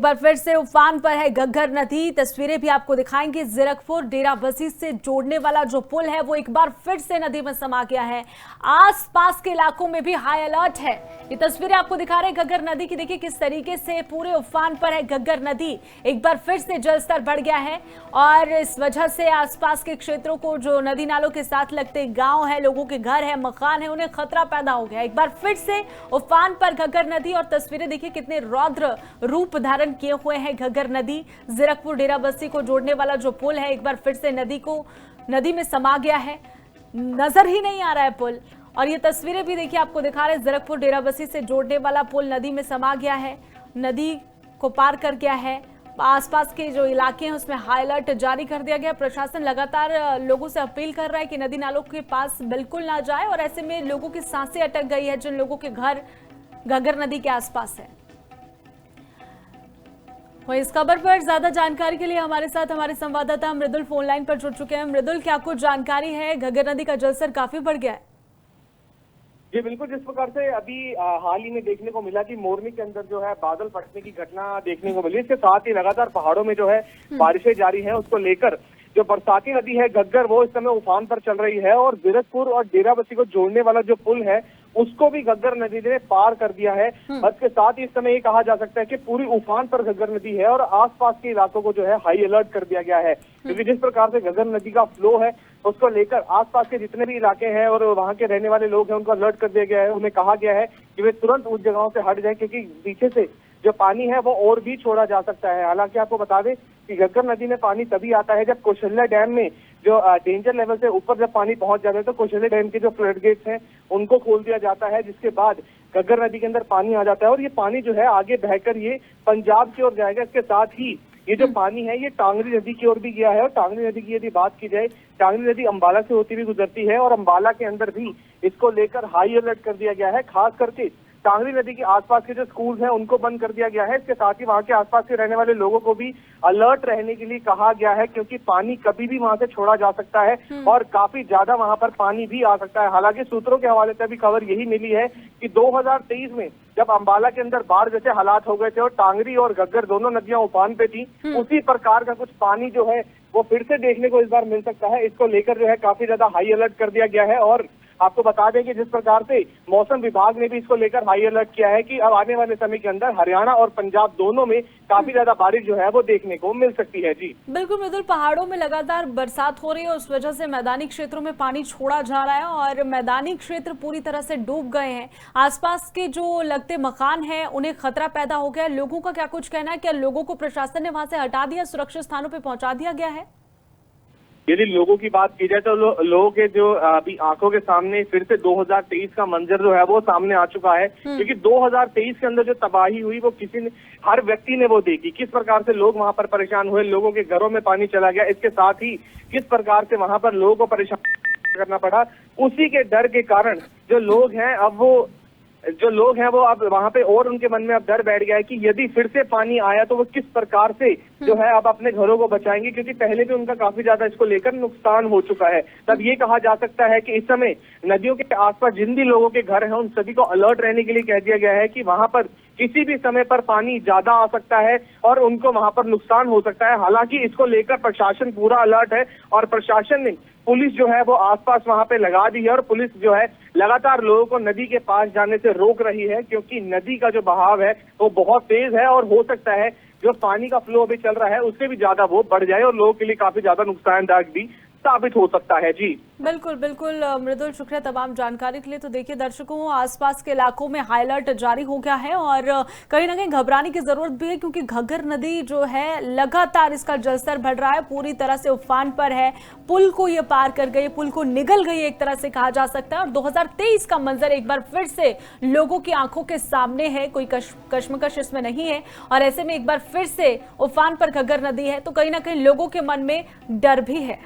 बार फिर से उफान पर है घग्गर नदी। तस्वीरें भी आपको दिखाएंगे। जीरकपुर डेराबस्सी से जोड़ने वाला जो पुल है वो एक बार फिर से नदी में समा गया है। आसपास के इलाकों में भी हाई अलर्ट है। ये तस्वीरें आपको दिखा रहे हैं घग्गर नदी की। देखिए किस तरीके से पूरे उफान पर है घग्गर नदी। एक बार फिर से जलस्तर बढ़ गया है और इस वजह से आसपास के क्षेत्रों को, जो नदी नालों के साथ लगते गांव है, लोगों के घर है, मकान है, उन्हें खतरा पैदा हो गया। एक बार फिर से उफान पर घग्गर नदी और तस्वीरें देखिए कितने रौद्र रूप धारण किए हुए हैं घग्गर नदी। जीरकपुर डेराबस्सी को जोड़ने वाला जो पुल है एक बार फिर से नदी में समा गया है। नजर ही नहीं आ रहा है पुल। और ये तस्वीरें भी देखिए आपको दिखा रहे हैं। जीरकपुर डेराबस्सी से जोड़ने वाला पुल नदी में समा गया है, नदी को पार कर गया है। आसपास के जो इलाके हैं उसमें हाई अलर्ट जारी कर दिया गया। प्रशासन लगातार लोगों से अपील कर रहा है कि नदी नालों के पास बिल्कुल ना जाए और ऐसे में लोगों की सांसें अटक गई है जिन लोगों के घर घग्गर नदी के आसपास है। वहीं इस खबर पर ज्यादा जानकारी के लिए हमारे साथ हमारे संवाददाता मृदुल फोन लाइन पर जुड़ चुके हैं। मृदुल, क्या कुछ जानकारी है? घग्गर नदी का जलस्तर काफी बढ़ गया है। जी बिल्कुल, जिस प्रकार से अभी हाल ही में देखने को मिला कि मोरनी के अंदर जो है बादल फटने की घटना देखने को मिली। इसके साथ ही लगातार पहाड़ों में जो है बारिशें जारी हैं, उसको लेकर जो बरसाती नदी है घग्गर वो इस समय उफान पर चल रही है और जीरकपुर और डेराबस्सी को जोड़ने वाला जो पुल है उसको भी घग्गर नदी ने पार कर दिया है। इसके साथ ही इस समय ये कहा जा सकता है कि पूरी उफान पर घग्गर नदी है और आसपास के इलाकों को जो है हाई अलर्ट कर दिया गया है, क्योंकि जिस प्रकार से घग्गर नदी का फ्लो है उसको लेकर आसपास के जितने भी इलाके हैं और वहां के रहने वाले लोग हैं उनको अलर्ट कर दिया गया है। उन्हें कहा गया है कि वे तुरंत उस जगहों से हट जाए, क्योंकि पीछे से जो पानी है वो और भी छोड़ा जा सकता है। हालांकि आपको बता दें कि घग्गर नदी में पानी तभी आता है जब कौशल्या डैम में जो डेंजर लेवल से ऊपर जब पानी पहुंच जाता है तो कौशल्या डैम के जो फ्लड गेट्स हैं उनको खोल दिया जाता है, जिसके बाद घग्गर नदी के अंदर पानी आ जाता है और ये पानी जो है आगे बहकर ये पंजाब की ओर जाएगा। इसके साथ ही ये जो पानी है ये टांगरी नदी की ओर भी गया है और टांगरी नदी की यदि बात की जाए, टांगरी नदी अंबाला से होती हुई गुजरती है और अंबाला के अंदर भी इसको लेकर हाई अलर्ट कर दिया गया है। खास करके टांगरी नदी के आसपास के जो स्कूल हैं उनको बंद कर दिया गया है। इसके साथ ही वहां के आसपास के रहने वाले लोगों को भी अलर्ट रहने के लिए कहा गया है, क्योंकि पानी कभी भी वहां से छोड़ा जा सकता है और काफी ज्यादा वहां पर पानी भी आ सकता है। हालांकि सूत्रों के हवाले से भी खबर यही मिली है कि 2023 में जब अंबाला के अंदर बाढ़ जैसे हालात हो गए थे और टांगरी और घग्गर दोनों नदियां उफान पे थी, उसी प्रकार का कुछ पानी जो है वो फिर से देखने को इस बार मिल सकता है। इसको लेकर जो है काफी ज्यादा हाई अलर्ट कर दिया गया है और आपको बता दें कि जिस प्रकार से मौसम विभाग ने भी इसको लेकर हाई अलर्ट किया है कि अब आने वाले समय के अंदर हरियाणा और पंजाब दोनों में काफी ज्यादा बारिश जो है वो देखने को मिल सकती है। जी बिल्कुल मृदुल, पहाड़ों में लगातार बरसात हो रही है, उस वजह से मैदानी क्षेत्रों में पानी छोड़ा जा रहा है और मैदानी क्षेत्र पूरी तरह से डूब गए हैं। आसपास के जो लगते मकान हैं उन्हें खतरा पैदा हो गया है। लोगों का क्या कुछ कहना है? क्या लोगों को प्रशासन ने वहां से हटा दिया, सुरक्षित स्थानों पर पहुंचा दिया गया है? यदि लोगों की बात की जाए तो लोगों के जो अभी आंखों के सामने फिर से 2023 का मंजर जो है वो सामने आ चुका है, क्योंकि 2023 के अंदर जो तबाही हुई वो हर व्यक्ति ने वो देखी। किस प्रकार से लोग वहां पर परेशान हुए, लोगों के घरों में पानी चला गया, इसके साथ ही किस प्रकार से वहां पर लोगों को परेशान करना पड़ा। उसी के डर के कारण जो लोग हैं वो अब वहां पे और उनके मन में अब डर बैठ गया है कि यदि फिर से पानी आया तो वो किस प्रकार से जो है अब अपने घरों को बचाएंगे, क्योंकि पहले भी उनका काफी ज्यादा इसको लेकर नुकसान हो चुका है। तब ये कहा जा सकता है कि इस समय नदियों के आसपास जिन भी लोगों के घर हैं उन सभी को अलर्ट रहने के लिए कह दिया गया है कि वहां पर किसी भी समय पर पानी ज्यादा आ सकता है और उनको वहां पर नुकसान हो सकता है। हालांकि इसको लेकर प्रशासन पूरा अलर्ट है और प्रशासन ने पुलिस जो है वो आसपास वहां पे लगा दी है और पुलिस जो है लगातार लोगों को नदी के पास जाने से रोक रही है, क्योंकि नदी का जो बहाव है वो बहुत तेज है और हो सकता है जो पानी का फ्लो अभी चल रहा है उससे भी ज्यादा वो बढ़ जाए और लोगों के लिए काफी ज्यादा नुकसानदायक भी साबित हो सकता है। जी बिल्कुल बिल्कुल मृदुल, शुक्रिया तमाम जानकारी के लिए। तो देखिए दर्शकों, आसपास के इलाकों में हाई अलर्ट जारी हो गया है और कहीं ना कहीं घबराने की जरूरत भी है, क्योंकि घग्गर नदी जो है लगातार इसका जलस्तर बढ़ रहा है, पूरी तरह से उफान पर है। पुल को ये पार कर गई, पुल को निगल गई एक तरह से कहा जा सकता है और 2023 का मंजर एक बार फिर से लोगों की आंखों के सामने है। कोई कश्मकश इसमें नहीं है और ऐसे में एक बार फिर से उफान पर घग्गर नदी है तो कहीं ना कहीं लोगों के मन में डर भी है।